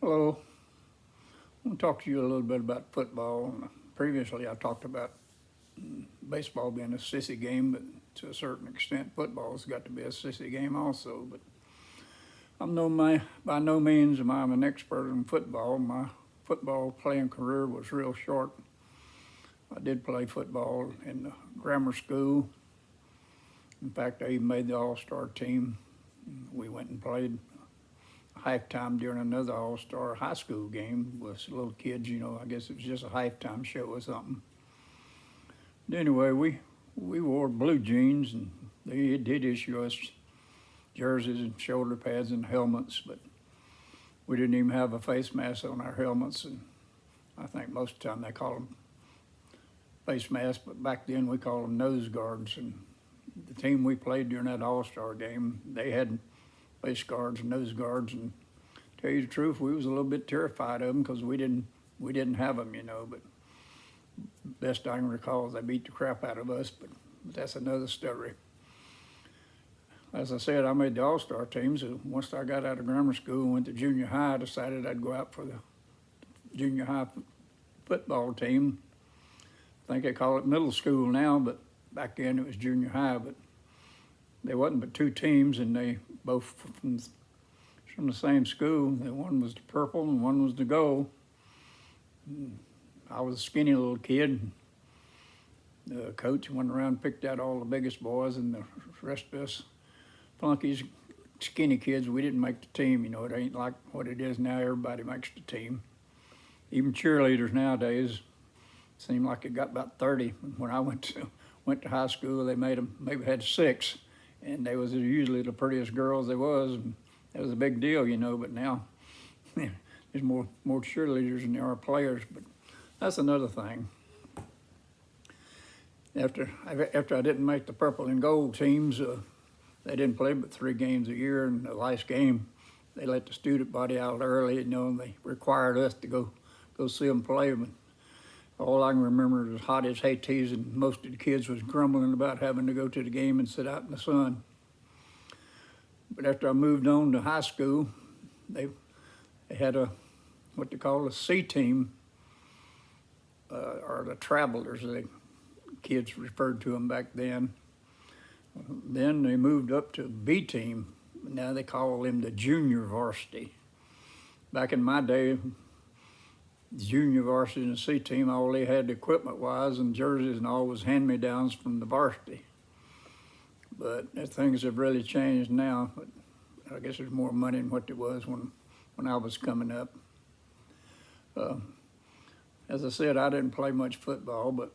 Hello, I want to talk to you a little bit about football. Previously, I talked about baseball being a sissy game, but to a certain extent, football's got to be a sissy game also. But by no means am I an expert in football. My football playing career was real short. I did play football in the grammar school. In fact, I even made the all-star team. We went and played halftime during another all-star high school game with little kids. I guess it was just a halftime show or something. But anyway, we wore blue jeans, and they did issue us jerseys and shoulder pads and helmets, but we didn't even have a face mask on our helmets. And I think most of the time they call them face masks, but back then we called them nose guards. And the team we played during that all-star game, they had face guards and nose guards, and to tell you the truth, we was a little bit terrified of them because we didn't have them, but best I can recall is they beat the crap out of us, but that's another story. As I said, I made the all-star team, so once I got out of grammar school and went to junior high, I decided I'd go out for the junior high football team. I think they call it middle school now, but back then it was junior high. But there wasn't but two teams, and they both from the same school. One was the purple and one was the gold. I was a skinny little kid. The coach went around and picked out all the biggest boys, and the rest of us flunkies, skinny kids, we didn't make the team. It ain't like what it is now. Everybody makes the team. Even cheerleaders nowadays seem like it got about 30. When I went to high school, they made them, maybe had 6, and they was usually the prettiest girls there was. And it was a big deal, but now there's more cheerleaders than there are players. But that's another thing. After I didn't make the purple and gold teams, they didn't play but 3 games a year. And the last game, they let the student body out early. And they required us to go see them play. But all I can remember was hot as Hades, and most of the kids was grumbling about having to go to the game and sit out in the sun. But after I moved on to high school, they had what they call a C team, or the Travelers, the kids referred to them back then. Then they moved up to B team. Now they call them the junior varsity. Back in my day, the junior varsity and the C team, all they had equipment-wise and jerseys and all was hand-me-downs from the varsity. But things have really changed now. But I guess there's more money than what there was when I was coming up. As I said, I didn't play much football, but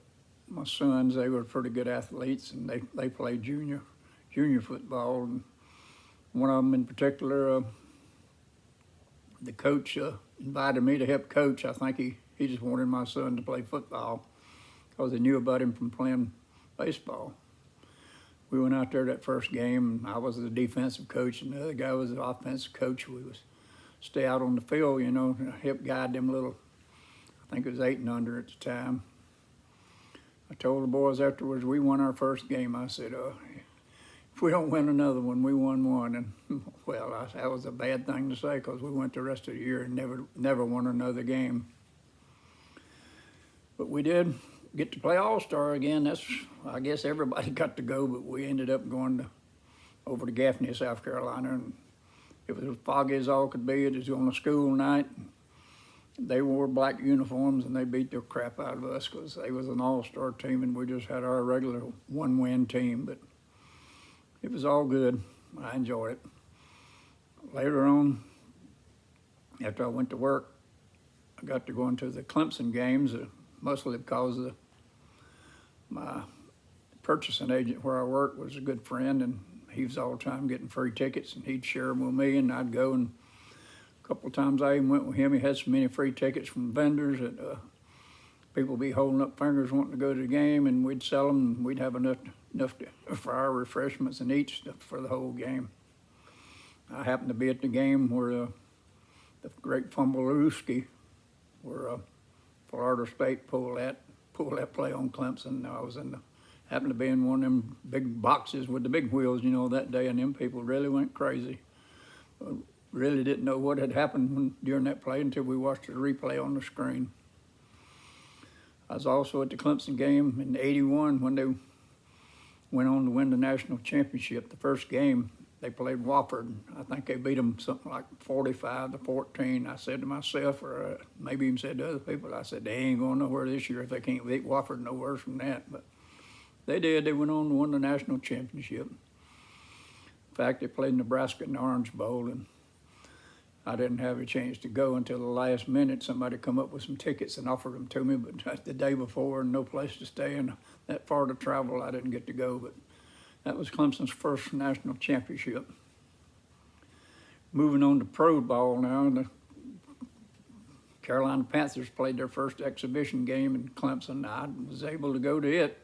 my sons, they were pretty good athletes, and they played junior football. And one of them in particular, the coach invited me to help coach. I think he just wanted my son to play football because he knew about him from playing baseball. We went out there that first game, and I was the defensive coach, and the other guy was the offensive coach. We was stay out on the field, help guide them little, I think it was 8 and under at the time. I told the boys afterwards, we won our first game. I said, if we don't win another one, we won one. And well, that was a bad thing to say because we went the rest of the year and never won another game. But we did get to play All-Star again. I guess everybody got to go, but we ended up going over to Gaffney, South Carolina, and it was as foggy as all could be. It was on a school night. They wore black uniforms, and they beat the crap out of us because they was an all-star team, and we just had our regular one-win team. But it was all good. I enjoyed it. Later on, after I went to work, I got to go into the Clemson games, mostly because my purchasing agent where I worked was a good friend, and he was all the time getting free tickets, and he'd share them with me, and I'd go. And a couple of times I even went with him. He had so many free tickets from vendors that people would be holding up fingers wanting to go to the game, and we'd sell them, and we'd have enough for our refreshments and eat stuff for the whole game. I happened to be at the game where the great Fumblerooski, where Florida State pulled that play on Clemson. I was happened to be in one of them big boxes with the big wheels, that day, and them people really went crazy. really didn't know what had happened during that play until we watched the replay on the screen. I was also at the Clemson game in '81 when they went on to win the national championship. The first game, they played Wofford. I think they beat them something like 45-14. I said to myself, or maybe even said to other people, I said, they ain't going nowhere this year if they can't beat Wofford no worse than that. But they did. They went on to win the national championship. In fact, they played Nebraska in the Orange Bowl, and I didn't have a chance to go until the last minute. Somebody come up with some tickets and offered them to me, but the day before, no place to stay and that far to travel, I didn't get to go. But that was Clemson's first national championship. Moving on to pro ball now, the Carolina Panthers played their first exhibition game in Clemson. I was able to go to it.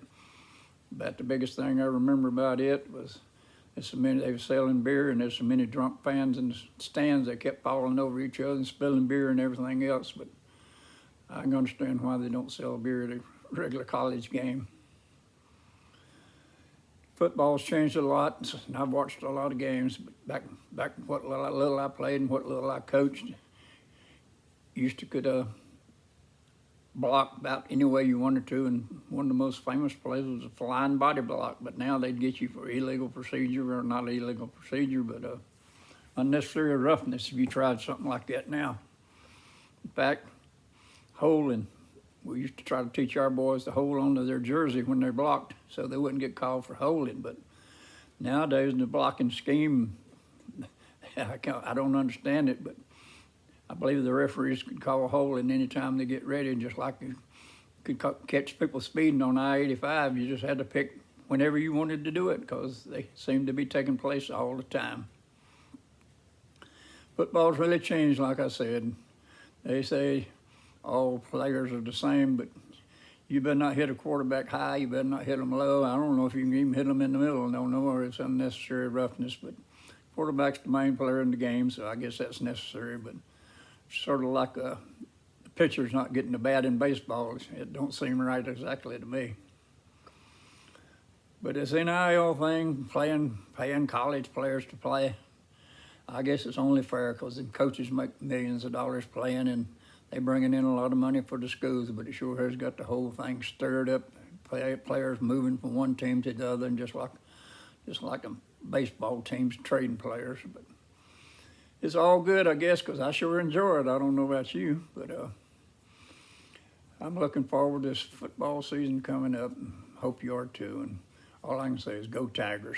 About the biggest thing I remember about it was there's so many, they were selling beer, and there's so many drunk fans in the stands. They kept falling over each other and spilling beer and everything else. But I can understand why they don't sell beer at a regular college game. Football's changed a lot, and I've watched a lot of games. But back what little I played and what little I coached, used to could block about any way you wanted to, and one of the most famous plays was a flying body block. But now they'd get you for illegal procedure, or not illegal procedure, but unnecessary roughness if you tried something like that now. In fact, holding. We used to try to teach our boys to hold onto their jersey when they're blocked so they wouldn't get called for holding. But nowadays in the blocking scheme, I don't understand it, but I believe the referees could call holding anytime they get ready, just like you could catch people speeding on I-85. You just had to pick whenever you wanted to do it because they seem to be taking place all the time. Football's really changed, like I said. They say all players are the same, but you better not hit a quarterback high, you better not hit them low. I don't know if you can even hit them in the middle, no, or it's unnecessary roughness, but quarterback's the main player in the game, so I guess that's necessary. But sort of like the pitcher's not getting the bat in baseball. It don't seem right exactly to me. But this NIL thing, paying college players to play, I guess it's only fair because the coaches make millions of dollars playing and they bringing in a lot of money for the schools, but it sure has got the whole thing stirred up. Players moving from one team to the other, and just like a baseball team's trading players. But it's all good, I guess, because I sure enjoy it. I don't know about you, but I'm looking forward to this football season coming up. And hope you are too. And all I can say is go Tigers.